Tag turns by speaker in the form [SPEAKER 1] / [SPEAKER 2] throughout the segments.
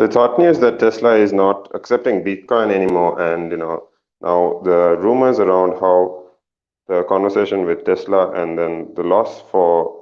[SPEAKER 1] So it's hot news that Tesla is not accepting Bitcoin anymore, and now the rumors around how the conversation with Tesla and then the loss for.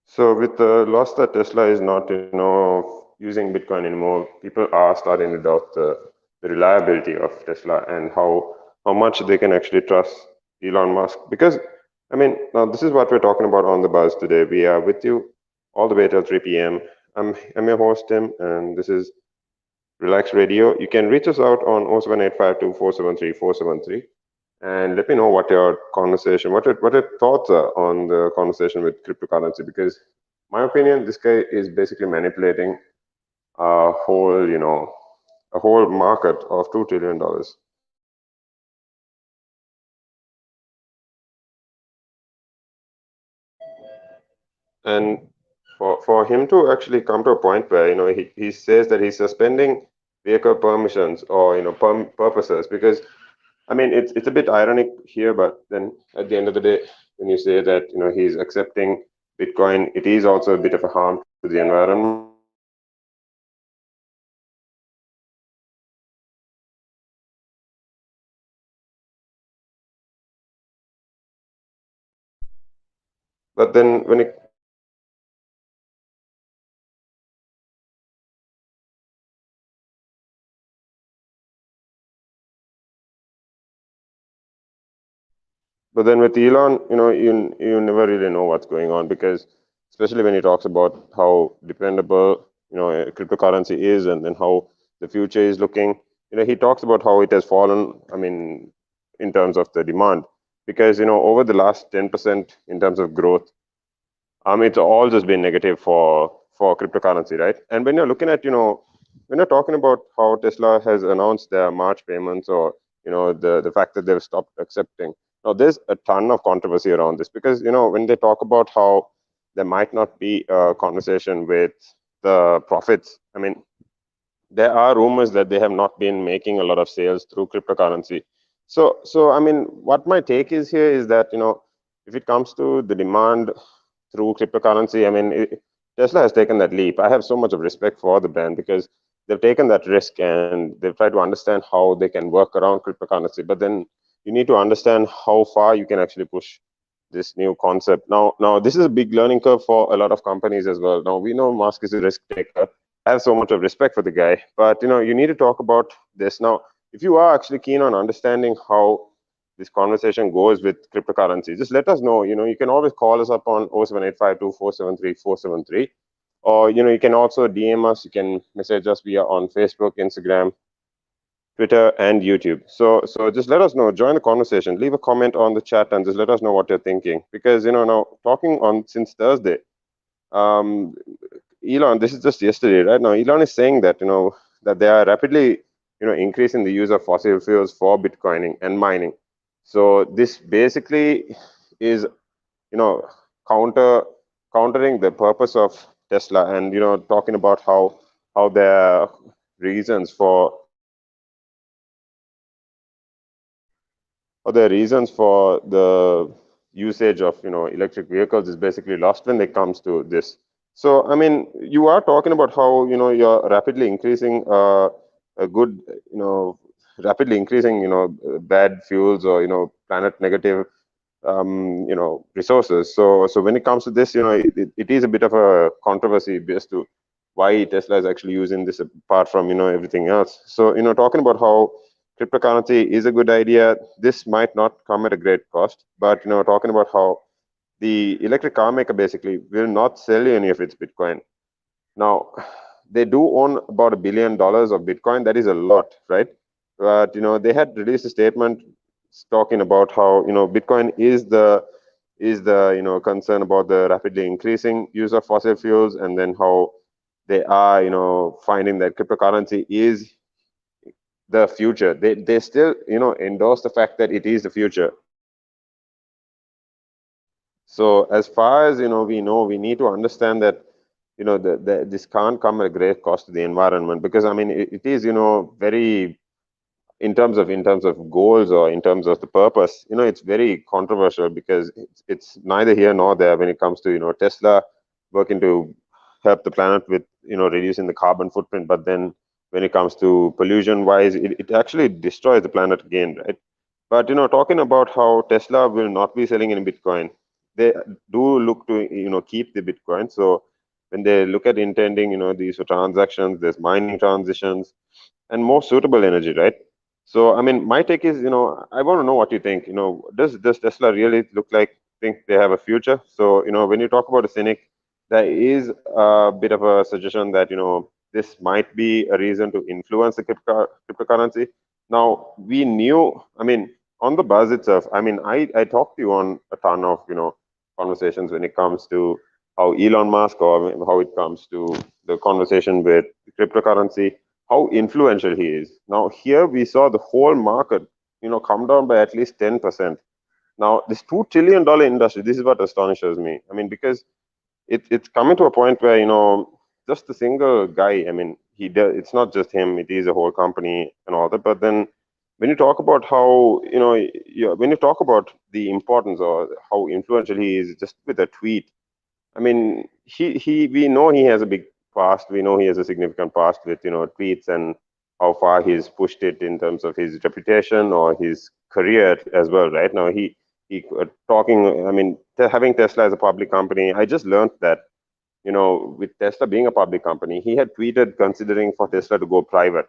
[SPEAKER 1] So with the loss that Tesla is not, using Bitcoin anymore, people are starting to doubt the reliability of Tesla and how much they can actually trust Elon Musk. Because I mean, now this is what we're talking about on the buzz today. We are with you all the way till 3 p.m. I'm your host Tim, and this is Relax Radio. You can reach us out on 07852 and let me know what your conversation, what your thoughts are on the conversation with cryptocurrency. Because my opinion, this guy is basically manipulating a whole, a whole market of $2 trillion. And for him to actually come to a point where he says that he's suspending vehicle permissions or purposes, because I mean it's a bit ironic here, but then at the end of the day, when you say that he's accepting Bitcoin, it is also a bit of a harm to the environment. But then when it But then with Elon, you never really know what's going on, because especially when he talks about how dependable cryptocurrency is, and then how the future is looking. He talks about how it has fallen. I mean, in terms of the demand, because over the last 10% in terms of growth, it's all just been negative for cryptocurrency, right? And when you're looking at when you're talking about how Tesla has announced their March payments, or the fact that they've stopped accepting. Now there's a ton of controversy around this, because when they talk about how there might not be a conversation with the profits. I mean, there are rumors that they have not been making a lot of sales through cryptocurrency. So I mean, what my take is here is that if it comes to the demand through cryptocurrency, I mean, Tesla has taken that leap. I have so much of respect for the brand, because they've taken that risk and they've tried to understand how they can work around cryptocurrency. But then you need to understand how far you can actually push this new concept. Now this is a big learning curve for a lot of companies as well. Now we know Musk is a risk taker. I have so much of respect for the guy, but you need to talk about this now. If you are actually keen on understanding how this conversation goes with cryptocurrency, just let us know. You can always call us up on 07852 or you can also DM us. You can message us via on Facebook, Instagram, Twitter, and YouTube. So just let us know. Join the conversation. Leave a comment on the chat and just let us know what you're thinking. Because now talking on since Thursday, um, Elon, this is just yesterday, right? Now Elon is saying that that they are rapidly increasing the use of fossil fuels for Bitcoining and mining. So this basically is you know counter countering the purpose of Tesla, and talking about how their reasons for the usage of electric vehicles is basically lost when it comes to this. So I mean, you are talking about how you're rapidly increasing a good rapidly increasing bad fuels, or planet negative resources. So when it comes to this, it is a bit of a controversy as to why Tesla is actually using this apart from everything else. So talking about how cryptocurrency is a good idea, this might not come at a great cost, but talking about how the electric car maker basically will not sell you any of its Bitcoin. Now they do own about $1 billion of Bitcoin. That is a lot, right? but they had released a statement talking about how Bitcoin is the concern about the rapidly increasing use of fossil fuels, and then how they are finding that cryptocurrency is the future. They still endorse the fact that it is the future. So as far as we know, we need to understand that this can't come at a great cost to the environment, because I mean it is very, in terms of goals or in terms of the purpose, it's very controversial, because it's neither here nor there when it comes to Tesla working to help the planet with reducing the carbon footprint, but then when it comes to pollution wise, it actually destroys the planet again, right? But talking about how Tesla will not be selling in Bitcoin, they do look to keep the Bitcoin. So when they look at intending these transactions, there's mining transitions and more suitable energy, right? So, I mean, my take is, I want to know what you think. Does Tesla really look like think they have a future? So, when you talk about a cynic, there is a bit of a suggestion that this might be a reason to influence the cryptocurrency. Now, we knew, I mean, on the buzz itself, I mean, I talked to you on a ton of conversations when it comes to how Elon Musk, or how it comes to the conversation with cryptocurrency, how influential he is. Now here we saw the whole market, come down by at least 10%. Now this $2 trillion industry, this is what astonishes me. I mean, because it's coming to a point where just a single guy. I mean, he does. It's not just him. It is a whole company and all that. But then when you talk about how when you talk about the importance or how influential he is, just with a tweet, I mean, we know he has a big past. We know he has a significant past with tweets, and how far he's pushed it in terms of his reputation or his career as well. Right now, he talking. I mean, having Tesla as a public company, I just learned that with Tesla being a public company, he had tweeted considering for Tesla to go private.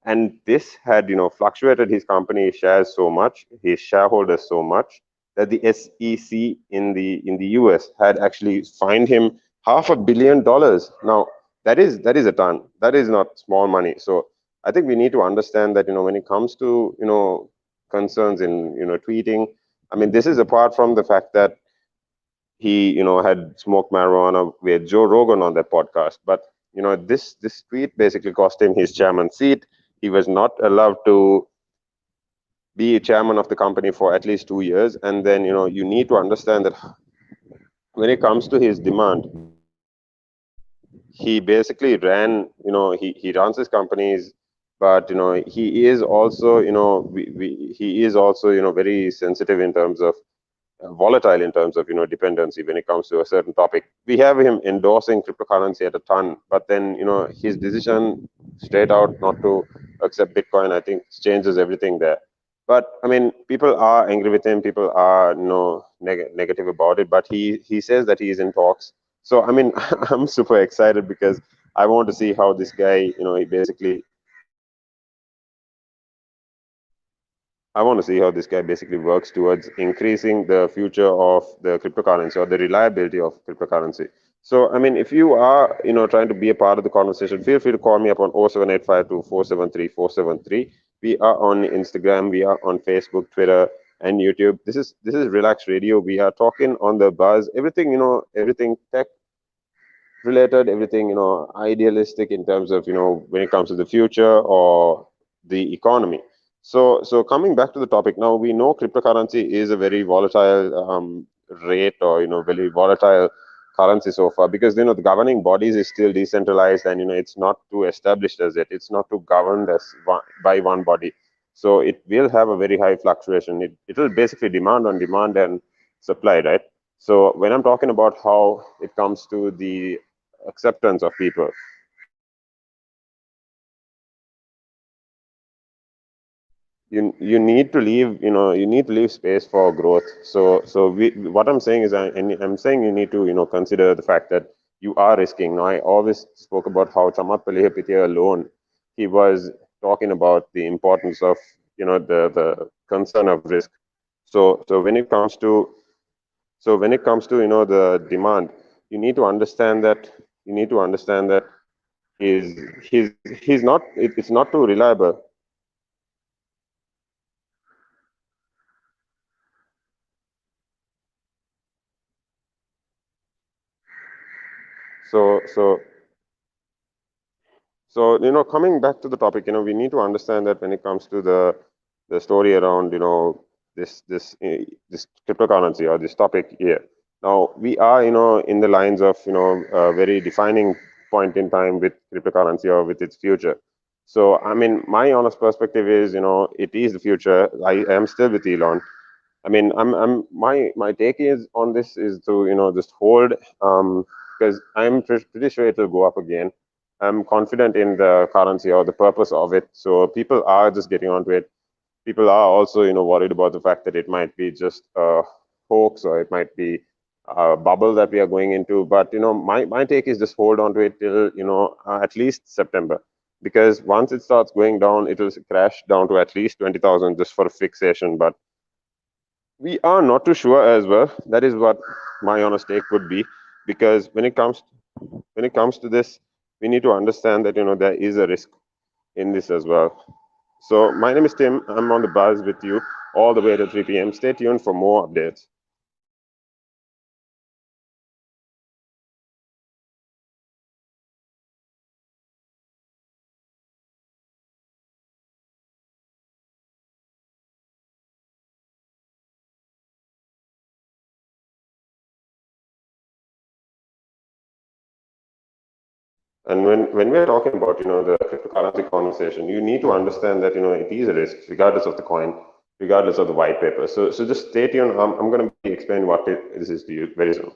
[SPEAKER 1] And this had, fluctuated his company shares so much, his shareholders so much, that the SEC in the US had actually fined him $500 million. Now, that is a ton. That is not small money. So I think we need to understand that, when it comes to, concerns in, tweeting, I mean, this is apart from the fact that he had smoked marijuana with Joe Rogan on that podcast. But this tweet basically cost him his chairman seat. He was not allowed to be chairman of the company for at least 2 years. And then you need to understand that when it comes to his demand, he basically he runs his companies, but he is also he is also very sensitive in terms of volatile in terms of dependency when it comes to a certain topic. We have him endorsing cryptocurrency at a ton, but then his decision straight out not to accept Bitcoin, I think, changes everything there. But I mean, people are angry with him. People are negative about it. But he says that he is in talks. So I mean, I'm super excited because I want to see how this guy, he basically I want to see how this guy basically works towards increasing the future of the cryptocurrency or the reliability of cryptocurrency. So, I mean, if you are, trying to be a part of the conversation, feel free to call me up on 07852473473. We are on Instagram, we are on Facebook, Twitter, and YouTube. This is Relax Radio. We are talking on the buzz, everything, everything tech related, everything idealistic in terms of when it comes to the future or the economy. So coming back to the topic now, we know cryptocurrency is a very volatile rate, or very volatile currency so far, because the governing bodies is still decentralized, and it's not too established as yet. It's not too governed as by one body. So it will have a very high fluctuation. It will basically demand on demand and supply, right? So when I'm talking about how it comes to the acceptance of people, you need to leave space for growth. So what I'm saying is, I'm saying you need to consider the fact that you are risking. Now I always spoke about how Chamat Palihapitiya alone, he was talking about the importance of the concern of risk. So when it comes to the demand, you need to understand that you need to understand that he's not, it's not too reliable. So so, coming back to the topic, we need to understand that when it comes to the story around, this cryptocurrency or this topic here. Now we are, in the lines of, a very defining point in time with cryptocurrency or with its future. So, I mean, my honest perspective is, it is the future. I am still with Elon. I mean, my take is on this is to, just hold, because I'm pretty sure it will go up again. I'm confident in the currency or the purpose of it. So people are just getting onto it. People are also, worried about the fact that it might be just a hoax or it might be a bubble that we are going into. But, my take is just hold on to it till, at least September. Because once it starts going down, it will crash down to at least 20,000 just for a fixation. But we are not too sure as well. That is what my honest take would be, because when it comes to this, we need to understand that there is a risk in this as well. So my name is Tim. I'm on the buzz with you all the way to 3 p.m. Stay tuned for more updates. And when we're talking about the cryptocurrency conversation, you need to understand that it is a risk, regardless of the coin, regardless of the white paper. So just stay tuned. I'm going to be explaining what this is to you very soon.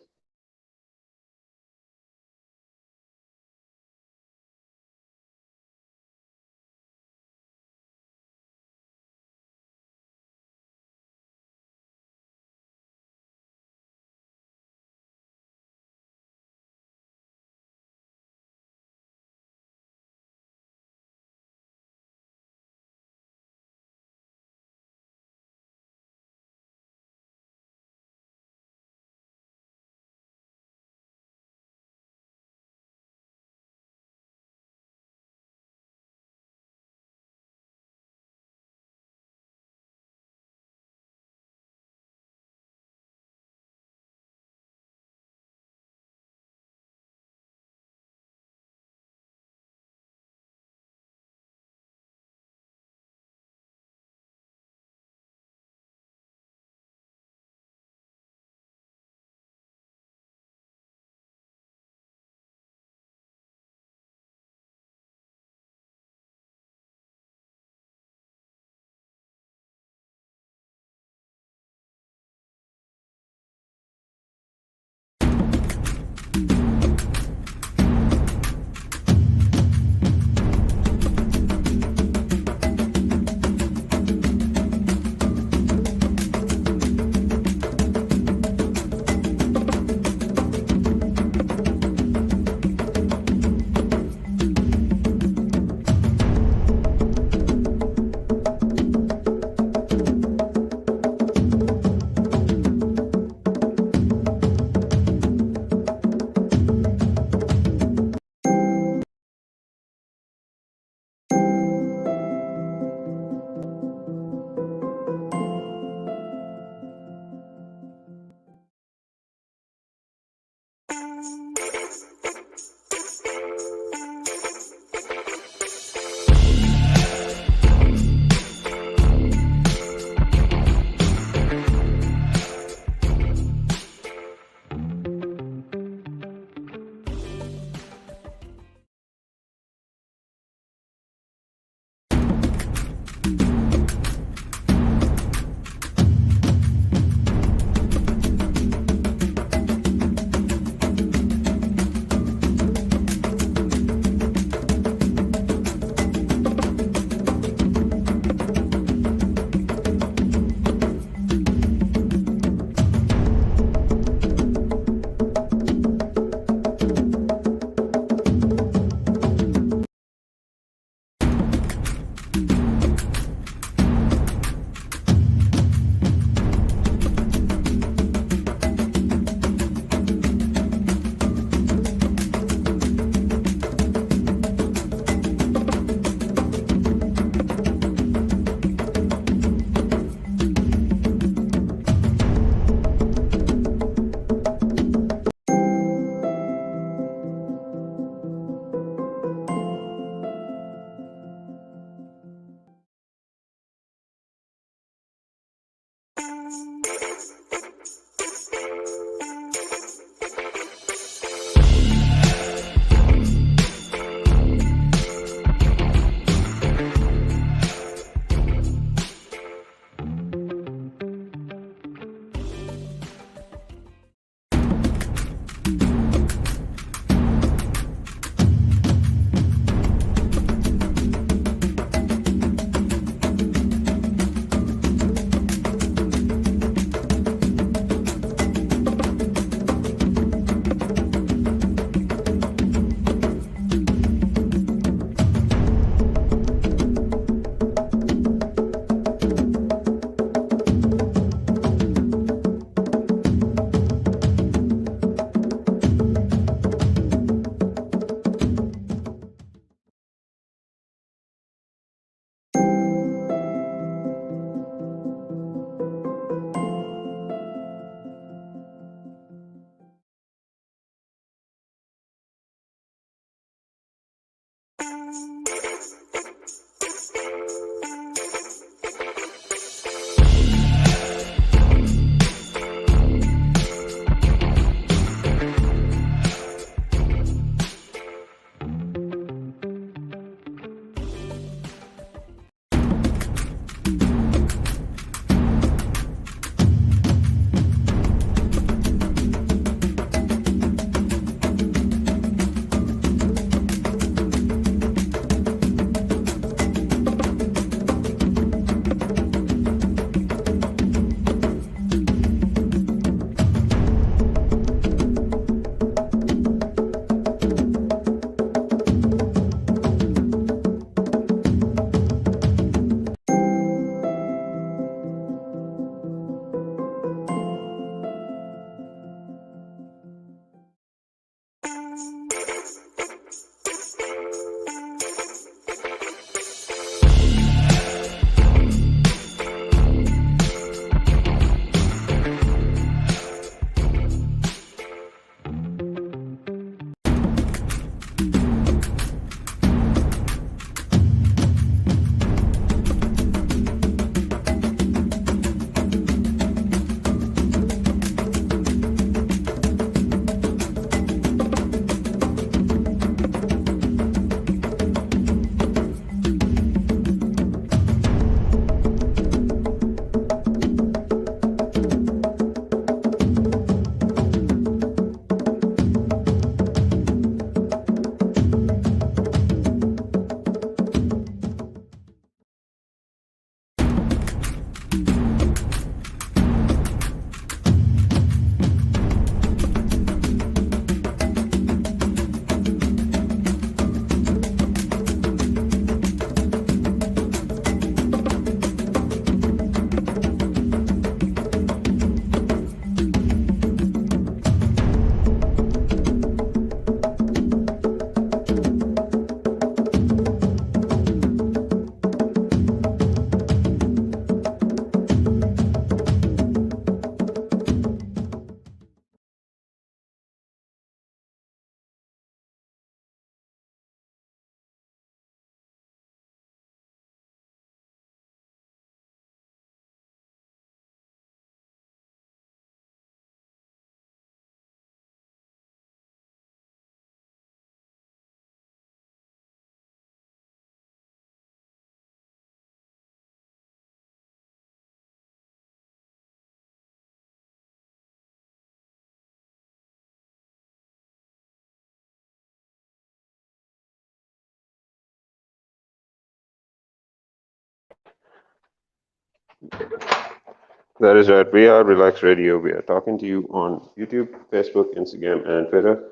[SPEAKER 1] That is right. We are Relax Radio. We are talking to you on YouTube, Facebook, Instagram, and Twitter.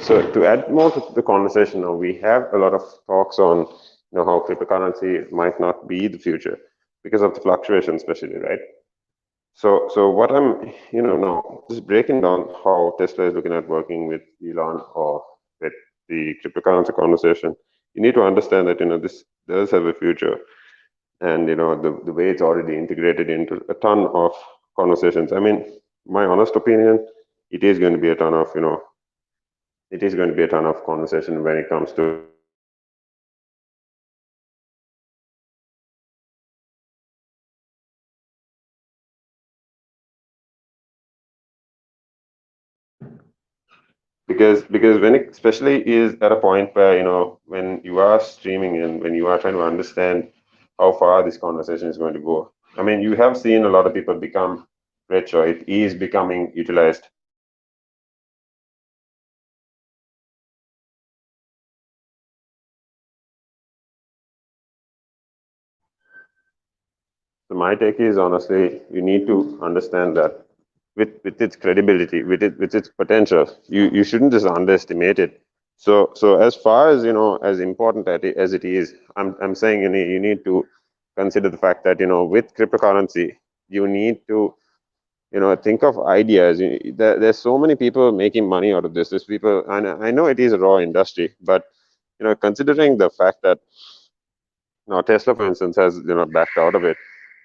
[SPEAKER 1] So to add more to the conversation now, we have a lot of talks on how cryptocurrency might not be the future because of the fluctuation, especially, right? So what I'm now just breaking down how Tesla is looking at working with Elon or with the cryptocurrency conversation. You need to understand that this does have a future, and the way it's already integrated into a ton of conversations. I mean, my honest opinion, it is going to be a ton of it is going to be a ton of conversation when it comes to cryptocurrency and because when it especially is at a point where when you are streaming and when you are trying to understand how far this conversation is going to go. I mean, you have seen a lot of people become rich, or it is becoming utilized. So my take is, honestly, you need to understand that with its credibility, with its potential, you shouldn't just underestimate it. So as far as as important as it is, I'm saying you need to consider the fact that with cryptocurrency, you need to think of ideas. There's so many people making money out of this. There's people, and I know it is a raw industry, but considering the fact that now Tesla, for instance, has backed out of it.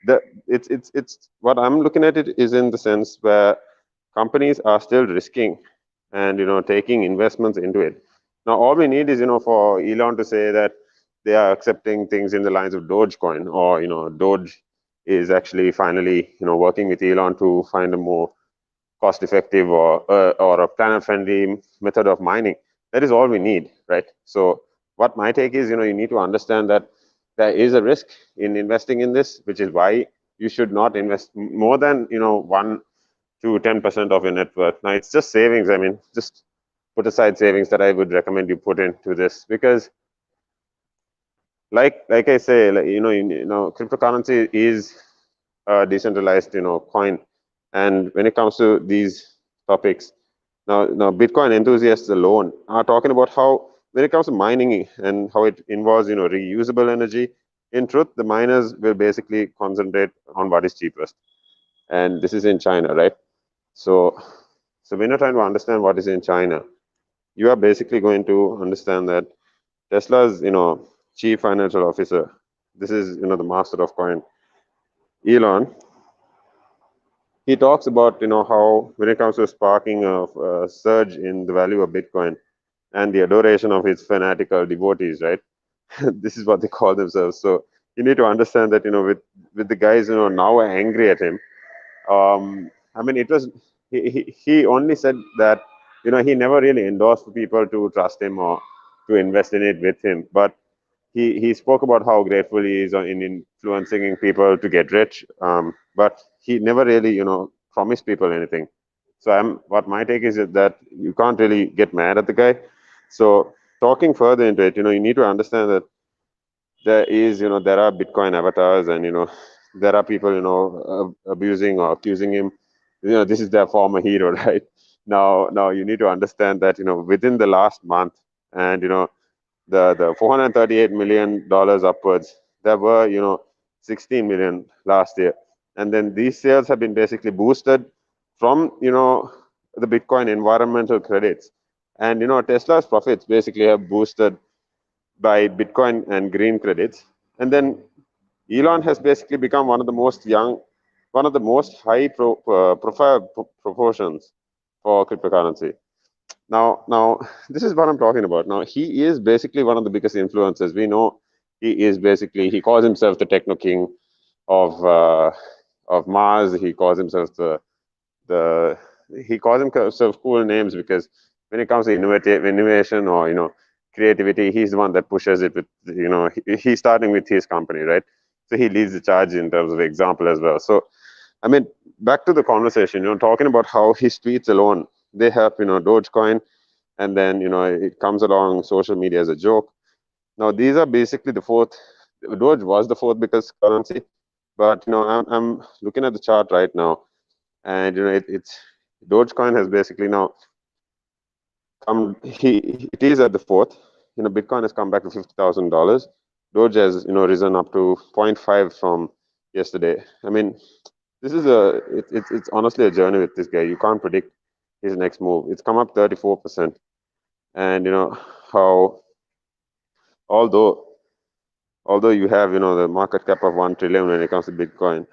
[SPEAKER 1] The it's what I'm looking at it is in the sense where companies are still risking and taking investments into it. Now all we need is for Elon to say that they are accepting things in the lines of Dogecoin, or Doge is actually finally working with Elon to find a more cost effective or a planet friendly method of mining. That is all we need, right? So what my take is, you need to understand that there is a risk in investing in this, which is why you should not invest more than 1 to 10% of your net worth. Now it's just savings. I mean, just put aside savings that I would recommend you put into this, because like I say, like, cryptocurrency is a decentralized coin, and when it comes to these topics, now Bitcoin enthusiasts alone are talking about how when it comes to mining and how it involves reusable energy. In truth, the miners will basically concentrate on what is cheapest, and this is in China, right? So when you're trying to understand what is in China, you are basically going to understand that Tesla's chief financial officer, this is the master of coin, Elon. He talks about how when it comes to sparking of a surge in the value of Bitcoin and the adoration of his fanatical devotees, right? This is what they call themselves. So you need to understand that with the guys now angry at him. I mean, it was he only said that he never really endorsed people to trust him or to invest in it with him, but he spoke about how grateful he is in influencing people to get rich. But he never really promised people anything. So what my take is that you can't really get mad at the guy. So talking further into it, you need to understand that there are Bitcoin avatars, and there are people abusing or accusing him. This is their former hero, right? Now you need to understand that within the last month, and the 438 million dollars upwards, there were 16 million last year, and then these sales have been basically boosted from the Bitcoin environmental credits, and Tesla's profits basically have boosted by Bitcoin and green credits. And then Elon has basically become one of the most high profile proportions for cryptocurrency. Now, this is what I'm talking about. Now, he is basically one of the biggest influencers. We know he calls himself the techno king of Mars. He calls himself the he calls himself cool names, because when it comes to innovation or creativity, he's the one that pushes it with he's starting with his company, right? So he leads the charge in terms of example as well. So I mean, back to the conversation, talking about how his tweets alone, they help Dogecoin, and then it comes along social media as a joke. Now these are basically the fourth. Doge was the fourth biggest currency, But I'm looking at the chart right now, and it's Dogecoin has basically now come. It is at the fourth. Bitcoin has come back to $50,000. Doge has risen up to zero point 0.5 from yesterday. I mean, this is it's honestly a journey with this guy. You can't predict his next move. It's come up 34%, and how although although you have the market cap of 1 trillion when it comes to Bitcoin,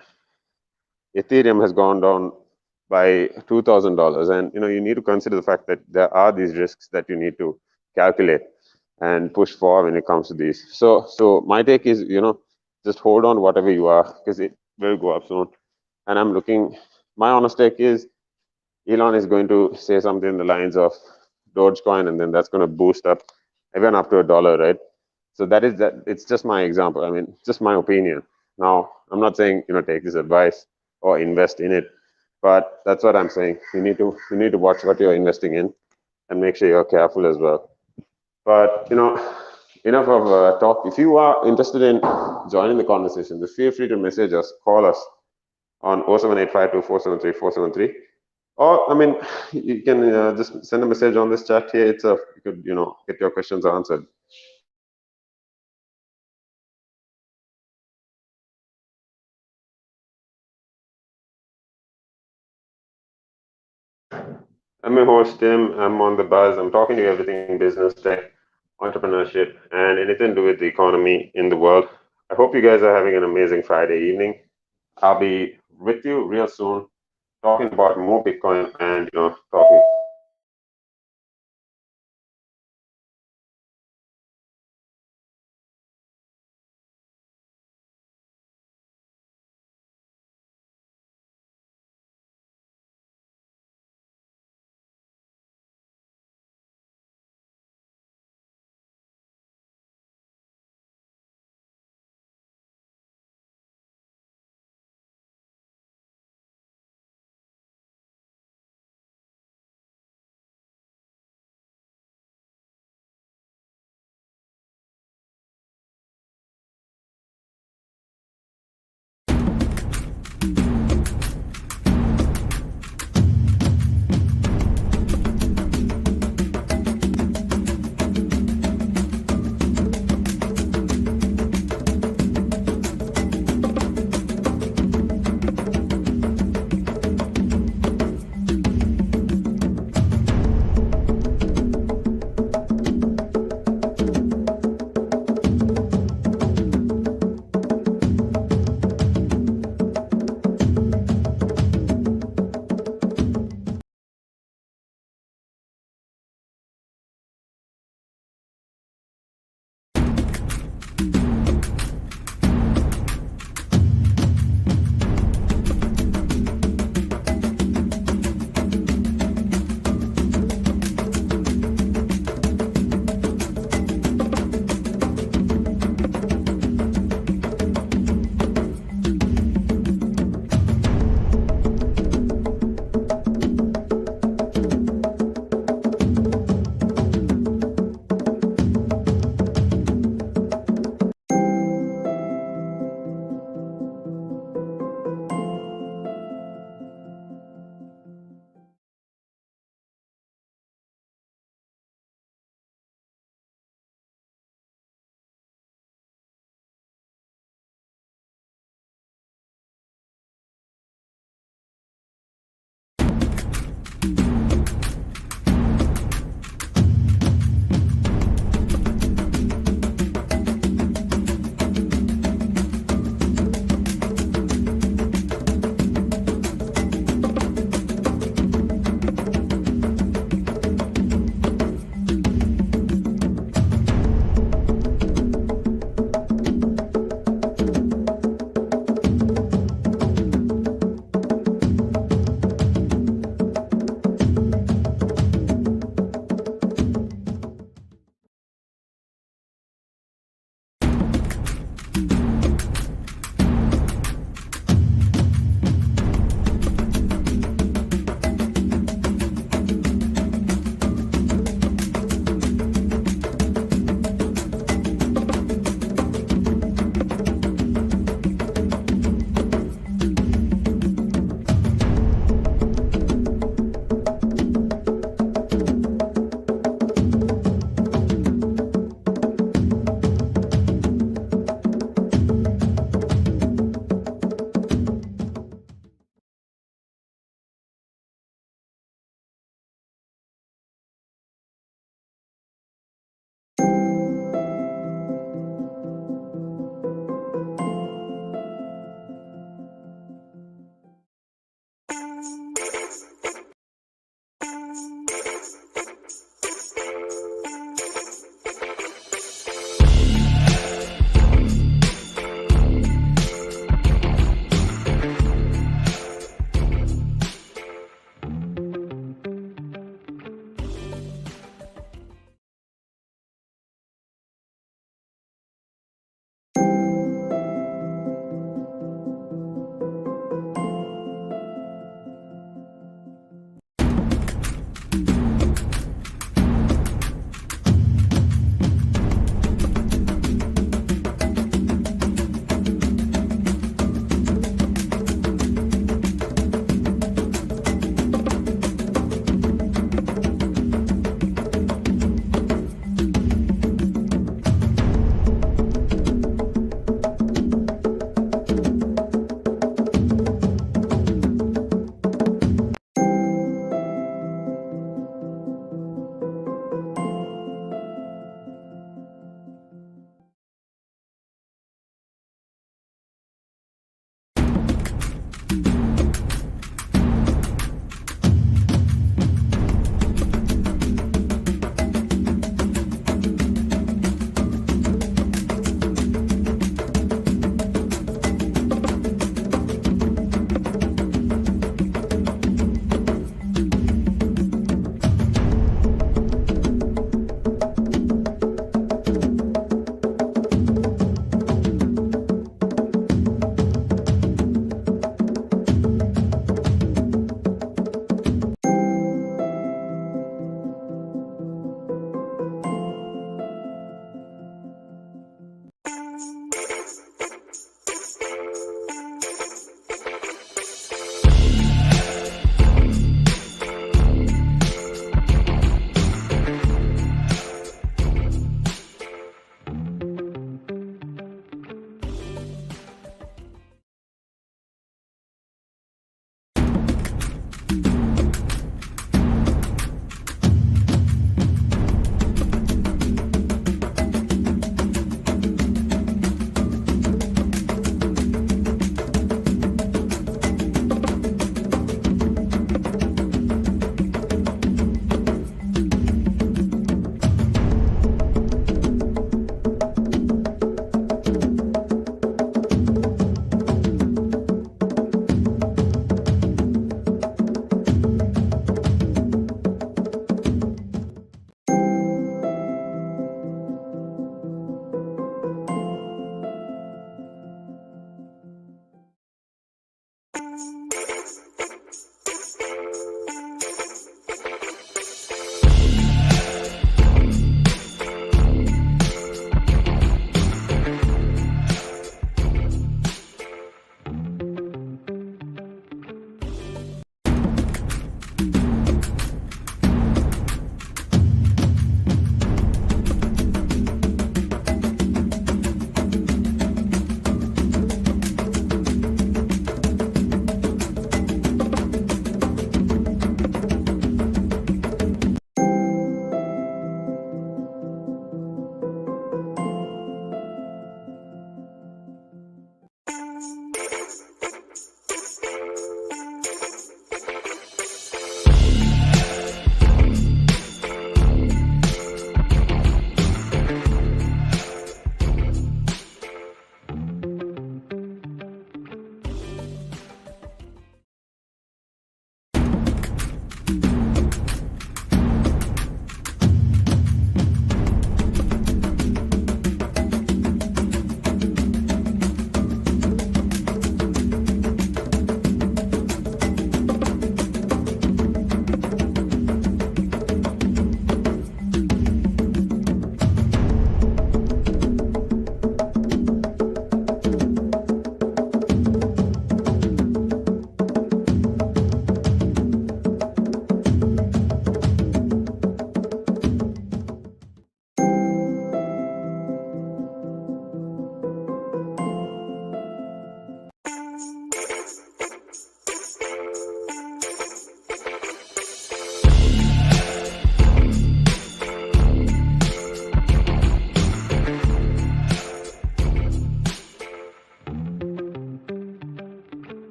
[SPEAKER 1] Ethereum has gone down by $2,000, and you need to consider the fact that there are these risks that you need to calculate and push for when it comes to these. So my take is just hold on whatever you are, because it will go up soon. And I'm looking. My honest take is Elon is going to say something in the lines of Dogecoin, and then that's going to boost up even up to $1, right? So that is that. It's just my example. I mean, just my opinion. Now, I'm not saying take this advice or invest in it, but that's what I'm saying. You need to watch what you're investing in and make sure you're careful as well. But enough of talk. If you are interested in joining the conversation, just feel free to message us, call us on 07852473473. Or, I mean, you can just send a message on this chat here itself. You could, get your questions answered. I'm your host, Tim. I'm on the buzz. I'm talking to you everything business, tech, entrepreneurship, and anything to do with the economy in the world. I hope you guys are having an amazing Friday evening. I'll be with you real soon, talking about more Bitcoin and talking